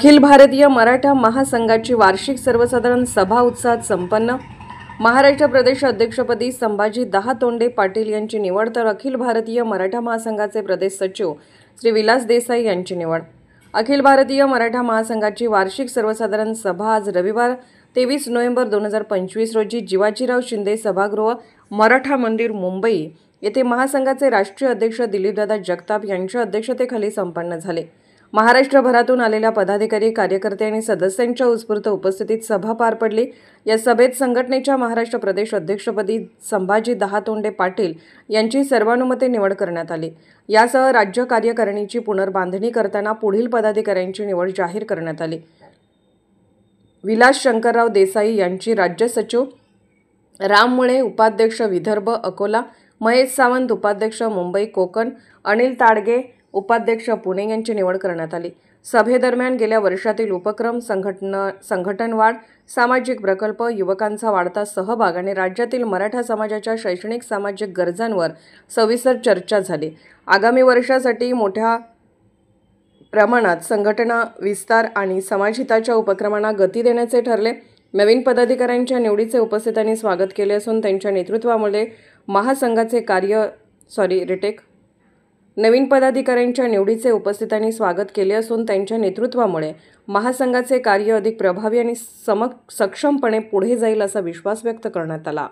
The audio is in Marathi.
अखिल भारतीय मराठा महासंघाची वार्षिक सर्वसाधारण सभा उत्साहात संपन्न। महाराष्ट्र प्रदेश अध्यक्षपदी संभाजी दहातोंडे पाटील यांची निवड तर अखिल भारतीय मराठा महासंघाचे प्रदेश सचिव श्री विलास देसाई यांची निवड। अखिल भारतीय मराठा महासंघाची वार्षिक सर्वसाधारण सभा आज रविवार 23 नोव्हेंबर 2025 रोजी जिवाजीराव शिंदे सभागृह मराठा मंदिर मुंबई येथे महासंघाचे राष्ट्रीय अध्यक्ष दिलीपदादा जगताप यांच्या अध्यक्षतेखाली संपन्न झाले। महाराष्ट्रभरातून आलेल्या पदाधिकारी, कार्यकर्ते आणि सदस्यांच्या उत्स्फूर्त उपस्थितीत सभा पार पडली। या सभेत संघटनेच्या महाराष्ट्र प्रदेश अध्यक्षपदी संभाजी दहातोंडे पाटील यांची सर्वानुमते निवड करण्यात आली। यासह राज्य कार्यकारिणीची पुनर्बांधणी करताना पुढील पदाधिकाऱ्यांची निवड जाहीर करण्यात आली। विलास शंकरराव देसाई यांची राज्य सचिव, राम मुळे उपाध्यक्ष विदर्भ अकोला, महेश सावंत उपाध्यक्ष मुंबई कोकण, अनिल ताडगे उपाध्यक्ष पुणे यांची निवड करण्यात आली। सभेदरम्यान गेल्या वर्षातील उपक्रम, संघटन वाढ, सामाजिक प्रकल्प, युवकांचा वाढता सहभाग आणि राज्यातील मराठा समाजाच्या शैक्षणिक सामाजिक गरजांवर सविस्तर चर्चा झाली। आगामी वर्षासाठी मोठ्या प्रमाणात संघटना विस्तार आणि समाजहिताच्या उपक्रमांना गती देण्याचे ठरले। नवीन पदाधिकाऱ्यांच्या निवडीचे उपस्थितांनी स्वागत केले असून त्यांच्या नेतृत्वामुळे महासंघाचे कार्य नवीन पदाधिकाऱ्यांच्या निवडीचे उपस्थितांनी स्वागत केले असून त्यांच्या नेतृत्वामुळे महासंघाचे कार्य अधिक प्रभावी आणि सक्षमपणे पुढे जाईल असा विश्वास व्यक्त करण्यात आला।